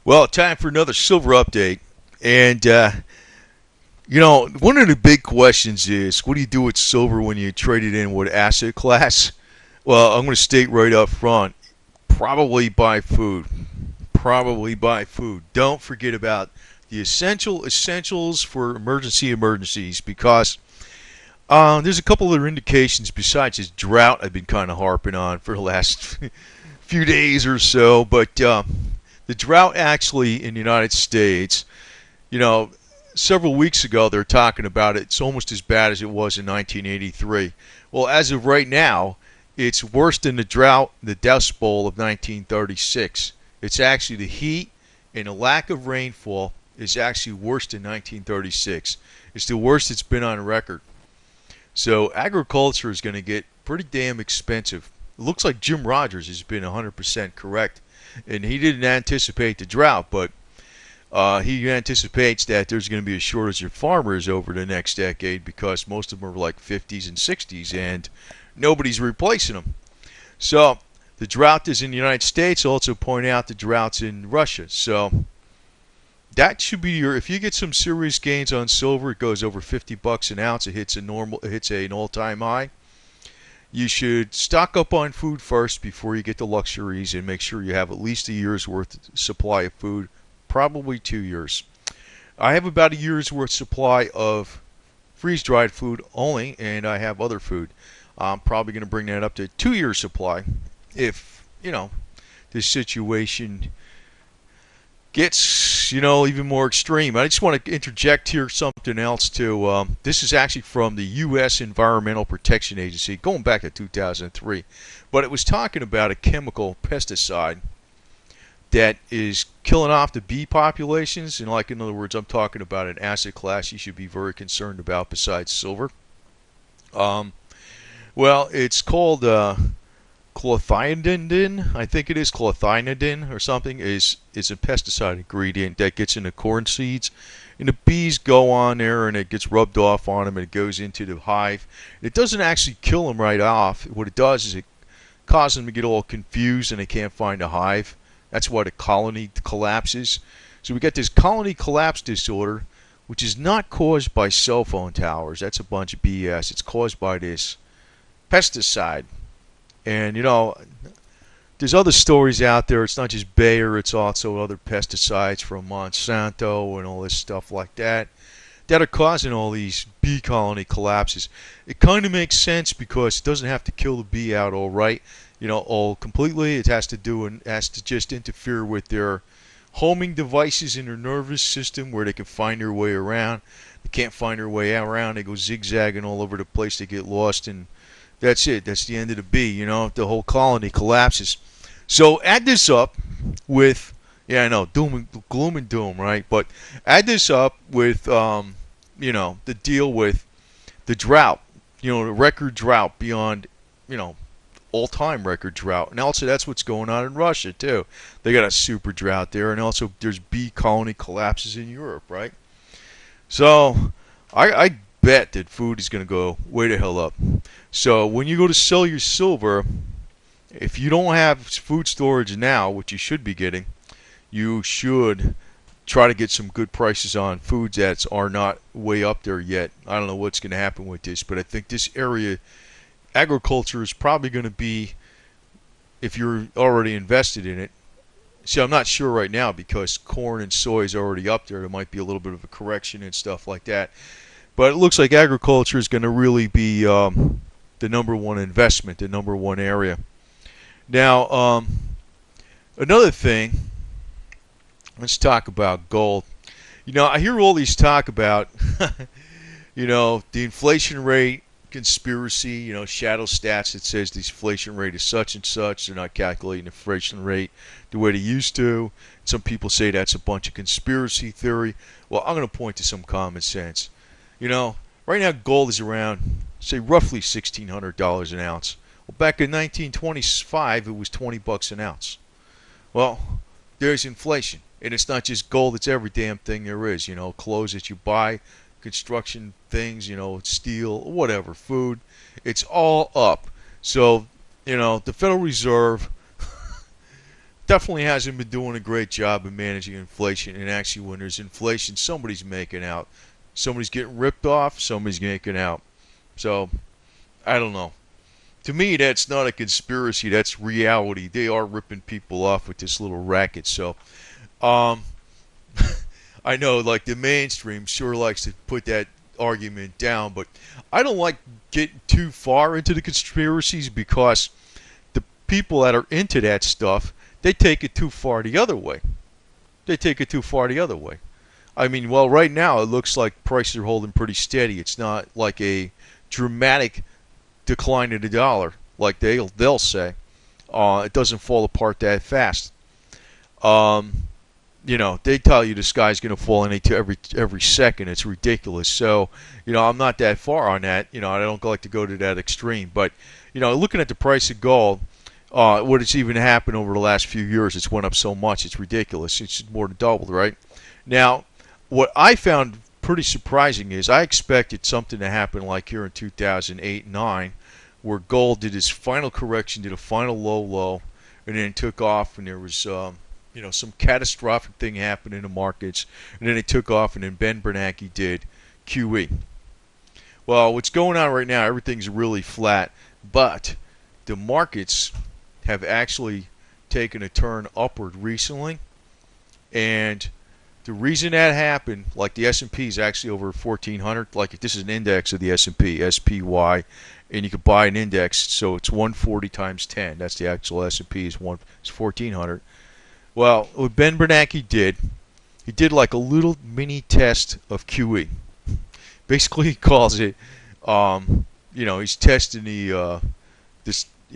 Well, time for another silver update. And, one of the big questions is what do you do with silver when you trade it in with asset class? Well, I'm going to state right up front probably buy food. Probably buy food. Don't forget about the essentials for emergencies because there's a couple other indications besides this drought I've been kind of harping on for the last few days or so. But the drought actually in the United States, you know, several weeks ago they're talking about it. It's almost as bad as it was in 1983. Well, as of right now, it's worse than the drought, the Dust Bowl of 1936. It's actually the heat and the lack of rainfall is actually worse than 1936. It's the worst it's been on record. So agriculture is going to get pretty damn expensive. It looks like Jim Rogers has been 100% correct, and he didn't anticipate the drought, but he anticipates that there's going to be a shortage of farmers over the next decade because most of them are like 50s and 60s, and nobody's replacing them. So the drought is in the United States. I'll also point out the drought's in Russia. So that should be your. If you get some serious gains on silver, it goes over $50 an ounce. It hits an all-time high. You should stock up on food first before you get the luxuries, and make sure you have at least a year's worth of supply of food, probably 2 years. I have about a year's worth supply of freeze-dried food only, and I have other food. I'm probably going to bring that up to 2 years supply if this situation gets even more extreme. I just want to interject here something else too. This is actually from the U.S. Environmental Protection Agency, going back to 2003, but it was talking about a chemical pesticide that is killing off the bee populations. And like, in other words, I'm talking about an asset class you should be very concerned about besides silver. Well, it's called clothianidin, I think it is clothianidin or something, is a pesticide ingredient that gets into corn seeds, and the bees go on there and it gets rubbed off on them and it goes into the hive. It doesn't actually kill them right off. What it does is it causes them to get all confused and they can't find a hive. That's why the colony collapses. So we get this colony collapse disorder, which is not caused by cell phone towers. That's a bunch of BS. It's caused by this pesticide. And there's other stories out there. It's not just Bayer, it's also other pesticides from Monsanto and all this stuff like that are causing all these bee colony collapses. It kind of makes sense because it doesn't have to kill the bee out all right, all completely. It has to just interfere with their homing devices in their nervous system where they can find their way around. They can't find their way around. They go zigzagging all over the place. They get lost, and that's it. That's the end of the bee. The whole colony collapses. So add this up with, I know, gloom and doom, right? But add this up with, the deal with the drought, the record drought beyond, all-time record drought. And also that's what's going on in Russia, too. They got a super drought there. And also there's bee colony collapses in Europe, right? So I bet that food is going to go way the hell up. So when you go to sell your silver, if you don't have food storage now, which you should be getting, you should try to get some good prices on foods that are not way up there yet. I don't know what's going to happen with this, but I think this area, agriculture, is probably going to be, if you're already invested in it. See, I'm not sure right now because corn and soy is already up there. There might be a little bit of a correction and stuff like that. But it looks like agriculture is going to really be the number one investment, the number one area. Now, another thing, let's talk about gold. I hear all these talk about, the inflation rate, conspiracy, shadow stats that says the inflation rate is such and such. They're not calculating the inflation rate the way they used to. Some people say that's a bunch of conspiracy theory. Well, I'm going to point to some common sense. Right now gold is around, say, roughly $1,600 an ounce. Well, back in 1925, it was $20 an ounce. Well, there's inflation. And it's not just gold, it's every damn thing there is. Clothes that you buy, construction things, steel, whatever, food. It's all up. So, the Federal Reserve definitely hasn't been doing a great job of managing inflation. And actually, when there's inflation, somebody's making out. Somebody's getting ripped off. Somebody's making out. So I don't know. To me, that's not a conspiracy. That's reality. They are ripping people off with this little racket. So um, I know, like the mainstream sure likes to put that argument down, but I don't like getting too far into the conspiracies because the people that are into that stuff, they take it too far the other way. They take it too far the other way. I mean, well, right now it looks like prices are holding pretty steady. It's not like a dramatic decline in the dollar like they'll say. It doesn't fall apart that fast. Um, they tell you the sky's going to fall in every second. It's ridiculous. So, I'm not that far on that. I don't like to go to that extreme. But, looking at the price of gold, what has even happened over the last few years, it's went up so much. It's ridiculous. It's more than doubled, right? Now, what I found pretty surprising is I expected something to happen like here in 2008 and 9, where gold did its final correction, did a final low, and then took off, and there was some catastrophic thing happened in the markets, and then it took off, and then Ben Bernanke did QE. Well, what's going on right now, everything's really flat, but the markets have actually taken a turn upward recently, and the reason that happened, like the S&P is actually over 1,400, like if this is an index of the S&P, SPY, and you could buy an index, so it's 140 times 10. That's the actual S&P is 1,400. Well, what Ben Bernanke did, he did like a little mini test of QE. Basically, he calls it, he's testing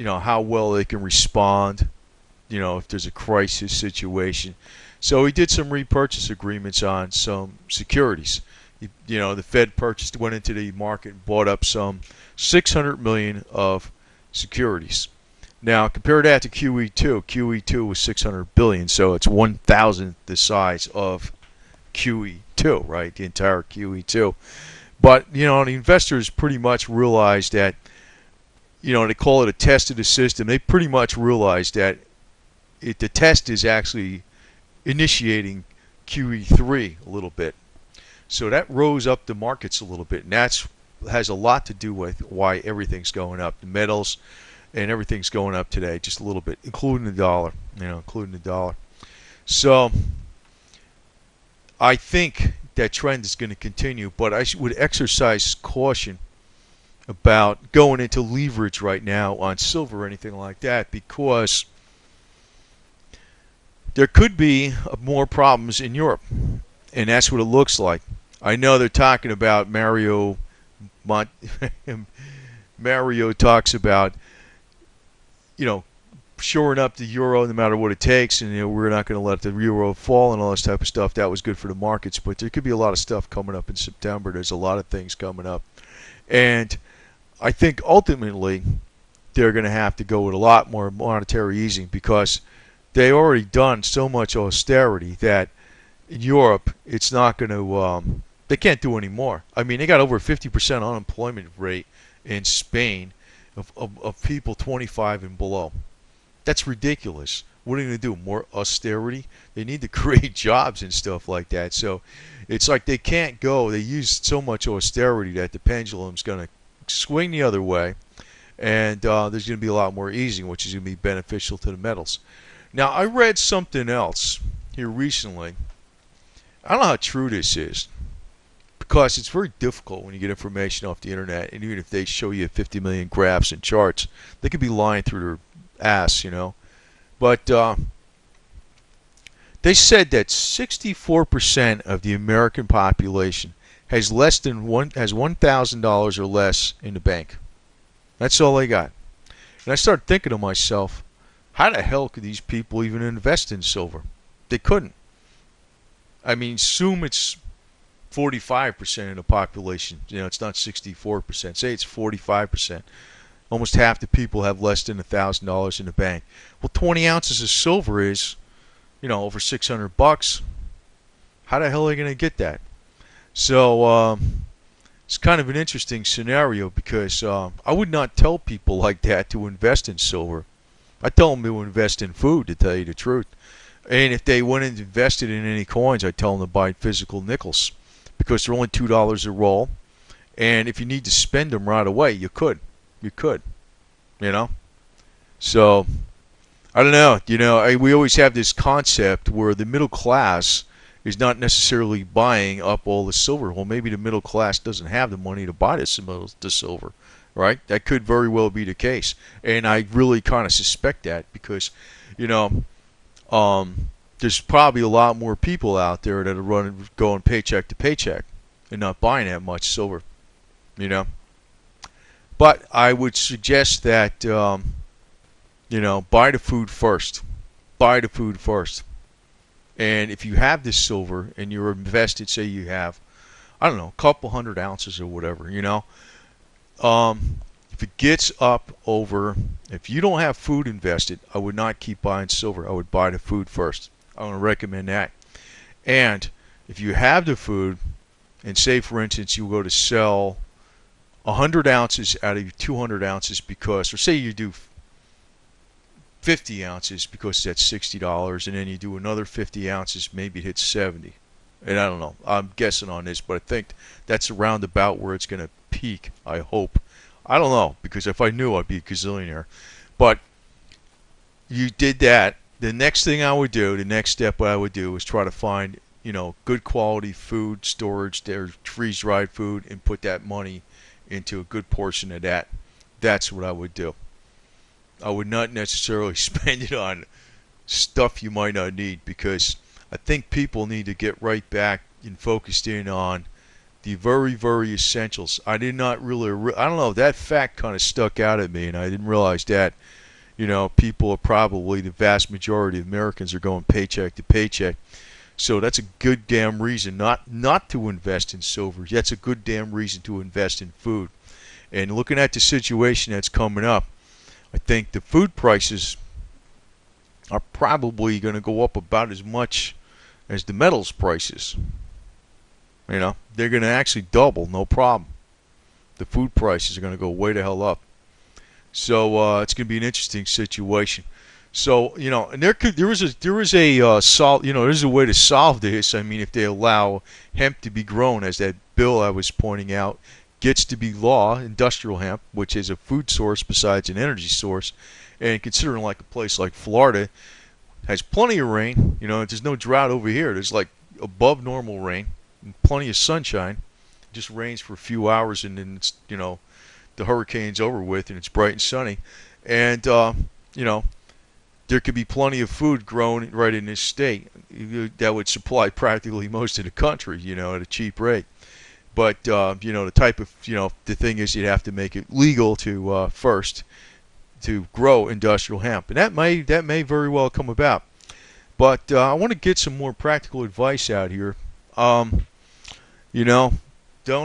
how well they can respond, if there's a crisis situation. So he did some repurchase agreements on some securities. The Fed went into the market and bought up some 600 million of securities. Now compare that to QE2. QE2 was 600 billion, so it's 1,000th the size of QE2, right? The entire QE2. But the investors pretty much realized that, they call it a test of the system. They pretty much realized that the test is actually initiating QE3 a little bit. So that rose up the markets a little bit, and that has a lot to do with why everything's going up. The metals and everything's going up today just a little bit, including the dollar, So I think that trend is going to continue, but I would exercise caution about going into leverage right now on silver or anything like that, because there could be more problems in Europe, and that's what it looks like. I know they're talking about Mario talks about, shoring up the euro no matter what it takes, and we're not going to let the euro fall and all this type of stuff. That was good for the markets, but there could be a lot of stuff coming up in September. There's a lot of things coming up, and I think ultimately they're going to have to go with a lot more monetary easing, because they already done so much austerity that in Europe it's not going to they can't do any more. I mean, they got over 50% unemployment rate in Spain of people 25 and below. That's ridiculous. What are they going to do? More austerity? They need to create jobs and stuff like that. So it's like they can't go. They use so much austerity that the pendulum's going to swing the other way, and there's going to be a lot more easing, which is going to be beneficial to the metals. Now, I read something else here recently. I don't know how true this is, because it's very difficult when you get information off the internet, and even if they show you 50 million graphs and charts, they could be lying through their ass, But they said that 64% of the American population has $1,000 or less in the bank. That's all they got. And I started thinking to myself, how the hell could these people even invest in silver? They couldn't. I mean, assume it's 45% of the population. It's not 64%. Say it's 45%. Almost half the people have less than $1,000 in the bank. Well, 20 ounces of silver is, over $600. How the hell are they going to get that? So it's kind of an interesting scenario, because I would not tell people like that to invest in silver. I tell them to invest in food, to tell you the truth. And if they went and invested in any coins, I tell them to buy physical nickels because they're only $2 a roll. And if you need to spend them right away, you could. You could. You know? So, I don't know. We always have this concept where the middle class is not necessarily buying up all the silver. Well, maybe the middle class doesn't have the money to buy the silver, right? That could very well be the case. And I really kind of suspect that because, you know, there's probably a lot more people out there that are going paycheck to paycheck and not buying that much silver, you know. But I would suggest that, buy the food first. Buy the food first. And if you have this silver and you're invested, say you have, I don't know, a couple 100 ounces or whatever, if it gets up over, if you don't have food invested, I would not keep buying silver. I would buy the food first. I want to recommend that. And if you have the food, and say for instance you go to sell 100 ounces out of your 200 ounces because, or say you do 50 ounces because that's $60, and then you do another 50 ounces, maybe it hits 70. And I don't know. I'm guessing on this, but I think that's around about where it's going to peak, I hope. I don't know, because if I knew, I'd be a gazillionaire. But you did that. The next thing I would do, the next step I would do is try to find, good quality food, storage, freeze-dried food, and put that money into a good portion of that. That's what I would do. I would not necessarily spend it on stuff you might not need, because I think people need to get right back and focused in on the very, very essentials. I did not really, I don't know, that fact kind of stuck out at me, and I didn't realize that, people are probably, the vast majority of Americans are going paycheck to paycheck. So that's a good damn reason not to invest in silver. That's a good damn reason to invest in food. And looking at the situation that's coming up, I think the food prices are probably going to go up about as much as the metals prices. They're going to actually double, no problem. The food prices are going to go way the hell up. So it's going to be an interesting situation. So and there is a way to solve this. I mean, if they allow hemp to be grown, as that bill I was pointing out gets to be law, industrial hemp, which is a food source besides an energy source, and considering like a place like Florida has plenty of rain, there's no drought over here. There's like above normal rain, and plenty of sunshine. It just rains for a few hours, and then it's the hurricane's over with, and it's bright and sunny, and there could be plenty of food grown right in this state that would supply practically most of the country, at a cheap rate. But the type of the thing is, you'd have to make it legal to first to grow industrial hemp, and that may very well come about. But I want to get some more practical advice out here. Don't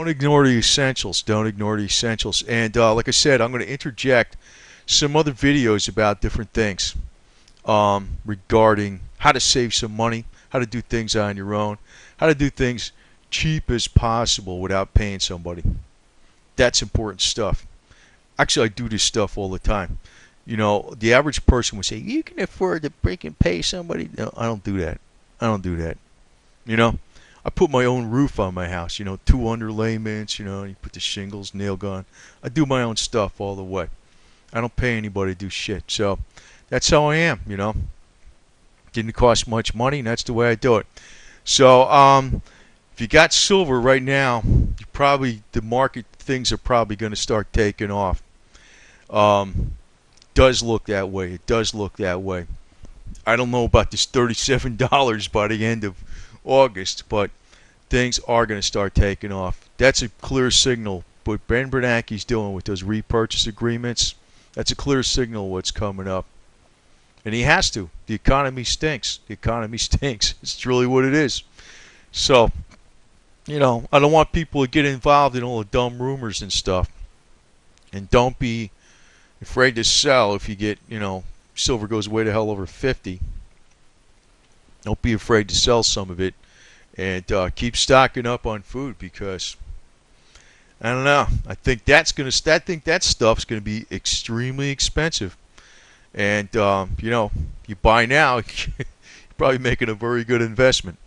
ignore the essentials. Don't ignore the essentials. And like I said, I'm going to interject some other videos about different things regarding how to save some money, how to do things on your own, how to do things cheap as possible without paying somebody. That's important stuff. Actually, I do this stuff all the time. The average person would say, you can afford to freaking pay somebody. No, I don't do that. I don't do that. I put my own roof on my house, 2 underlayments, you put the shingles, nail gun. I do my own stuff all the way. I don't pay anybody to do shit. So that's how I am, Didn't cost much money, and that's the way I do it. So if you got silver right now, the market things are probably going to start taking off. Does look that way. It does look that way. I don't know about this $37 by the end of August, but things are going to start taking off. That's a clear signal. What Ben Bernanke's doing with those repurchase agreements, that's a clear signal what's coming up. And he has to. The economy stinks. The economy stinks. It's really what it is. So, I don't want people to get involved in all the dumb rumors and stuff. And don't be afraid to sell if you get, silver goes way to hell over 50. Don't be afraid to sell some of it, and keep stocking up on food, because I don't know. I think that stuff's gonna be extremely expensive, And you buy now, you're probably making a very good investment.